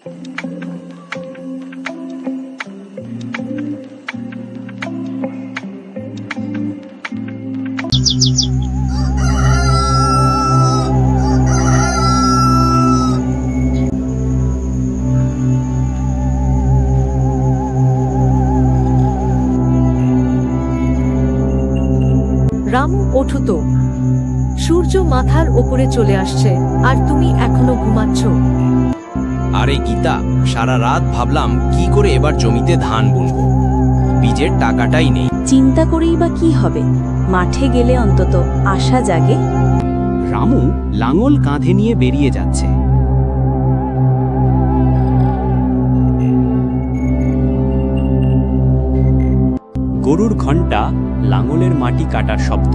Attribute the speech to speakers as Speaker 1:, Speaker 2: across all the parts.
Speaker 1: রামু, ওঠো তো। সূর্য মাথার ওপরে চলে আসছে, আর তুমি এখনো ঘুমাচ্ছ।
Speaker 2: আরে গীতা, সারা রাত ভাবলাম কি করে এবার জমিতে ধান বুনবো, বীজের টাকাটাই নেই।
Speaker 3: চিন্তা করেই বা কি হবে, মাঠে গেলে অন্তত আশা জাগে।
Speaker 4: রামু লাঙল কাঁধে নিয়ে বেরিয়ে যাচ্ছে। গরুর ঘণ্টা, লাঙলের মাটি কাটার শব্দ।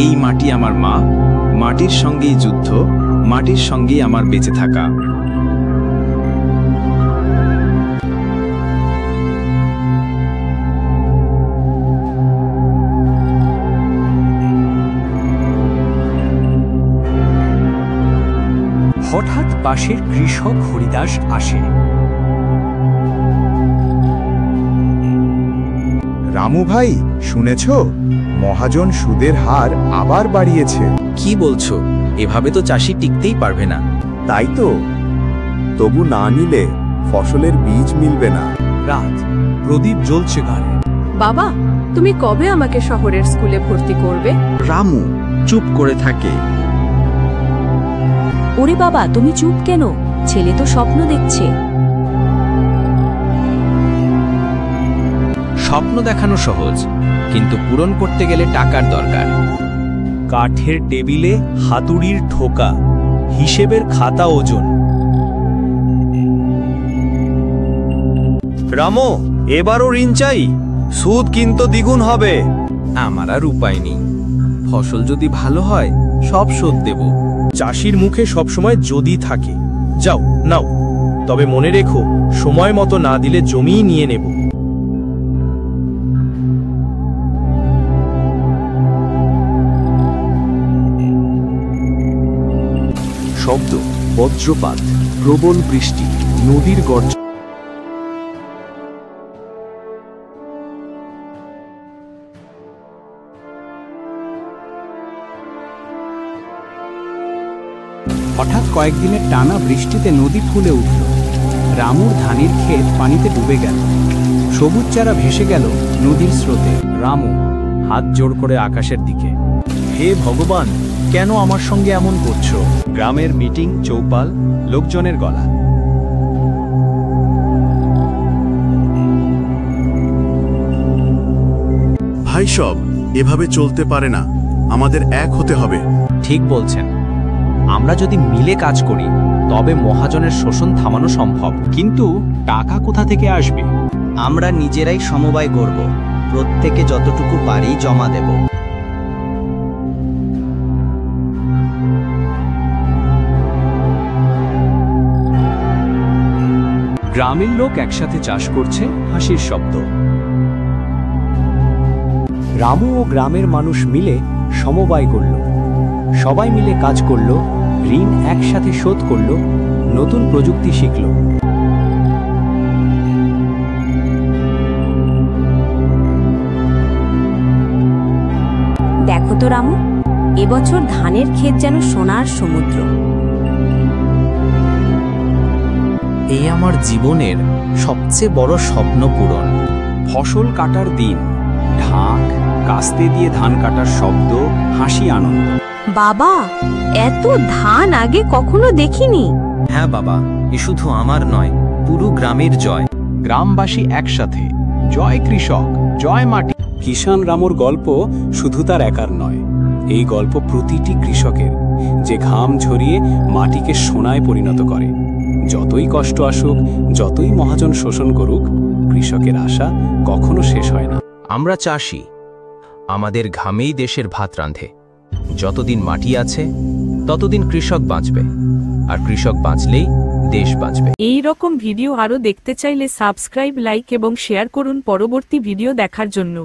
Speaker 5: এই মাটি আমার মা, মাটির সঙ্গেই যুদ্ধ, মাটির সঙ্গেই আমার বেঁচে থাকা।
Speaker 4: হঠাৎ পাশের কৃষক হরিদাস আসে।
Speaker 6: রামু ভাই, শুনেছ? মহাজন সুদের হার আবার বাড়িয়েছে।
Speaker 2: কি বলছো? এভাবে তো চাষি টিকতেই পারবে না।
Speaker 6: তাই তো, তবু না নিলে ফসলের বীজ মিলবে না।
Speaker 4: রাত, প্রদীপ জ্বলছে ঘরে।
Speaker 7: বাবা, তুমি কবে আমাকে শহরের স্কুলে ভর্তি করবে?
Speaker 5: রামু চুপ করে থাকে।
Speaker 3: ওরে বাবা, তুমি চুপ কেন? ছেলে তো স্বপ্ন দেখছে।
Speaker 2: স্বপ্ন দেখানো সহজ, কিন্তু পূরণ করতে গেলে টাকার দরকার।
Speaker 4: কাঠের টেবিলে হাতুড়ির ঠোকা, হিসেবের খাতা ওজন।
Speaker 8: রামু, এবারও ঋণ চাই, সুদ কিন্তু দ্বিগুণ হবে।
Speaker 2: আমার আর উপায় নেই, ফসল যদি ভালো হয় সব শোধ দেব।
Speaker 8: চাষির মুখে সবসময় যদি থাকে। যাও নাও, তবে মনে রেখো, সময় মতো না দিলে জমিই নিয়ে নেব।
Speaker 4: শব্দ, বজ্রপাত, প্রবল বৃষ্টি, নদীর গর্জন। হঠাৎ কয়েকদিনের টানা বৃষ্টিতে নদী ফুলে উঠল। রামুর ধানের ক্ষেত পানিতে ডুবে গেল। সবুজ চারা ভেসে গেল নদীর স্রোতে। রামু হাত জোড় করে আকাশের দিকে।
Speaker 8: হে ভগবান, কেন আমার সঙ্গে এমন করছো?
Speaker 4: গ্রামের মিটিং চৌপাল, লোকজনের গলা।
Speaker 9: ভাই সব এভাবে চলতে পারে না, আমাদের এক হতে হবে।
Speaker 2: ঠিক বলছেন, আমরা যদি মিলে কাজ করি তবে মহাজনের শোষণ থামানো সম্ভব। কিন্তু টাকা কোথা থেকে আসবে?
Speaker 10: আমরা নিজেরাই সমবায় করব, প্রত্যেকে যতটুকু পারি জমা দেব।
Speaker 4: গ্রামের লোক একসাথে চাষ করছে, হাসির শব্দ। রামু ও গ্রামের মানুষ মিলে সমবায় করল। সবাই মিলে কাজ করল, ঋণ একসাথে শোধ করল, নতুন প্রযুক্তি শিখল।
Speaker 3: দেখো তো রামু, এবছর ধানের ক্ষেত যেন সোনার সমুদ্র।
Speaker 2: এই আমার জীবনের সবচেয়ে বড় স্বপ্ন পূরণ।
Speaker 4: ফসল কাটার দিন, ঢাক, কাস্তে দিয়ে ধান কাটার শব্দ, হাসি, আনন্দ।
Speaker 3: বাবা, এত ধান আগে কখনো দেখিনি।
Speaker 2: হ্যাঁ বাবা, এ শুধু আমার নয়, পুরো গ্রামের জয়।
Speaker 4: গ্রামবাসী একসাথে, জয় কৃষক, জয় মাটি। কিষান রামুর গল্প শুধু তার একার নয়, এই গল্প প্রতিটি কৃষকের, যে ঘাম ঝরিয়ে মাটিকে সোনায় পরিণত করে। যতই কষ্ট আসুক, যতই মহাজন শোষণ করুক, কৃষকের আশা কখনো শেষ হয় না।
Speaker 2: আমরা চাষি, আমাদের ঘামেই দেশের ভাত রাঁধে। যতদিন মাটি আছে ততদিন কৃষক বাঁচবে, আর কৃষক বাঁচলেই দেশ বাঁচবে।
Speaker 1: এই রকম ভিডিও আরো দেখতে চাইলে সাবস্ক্রাইব, লাইক এবং শেয়ার করুন পরবর্তী ভিডিও দেখার জন্য।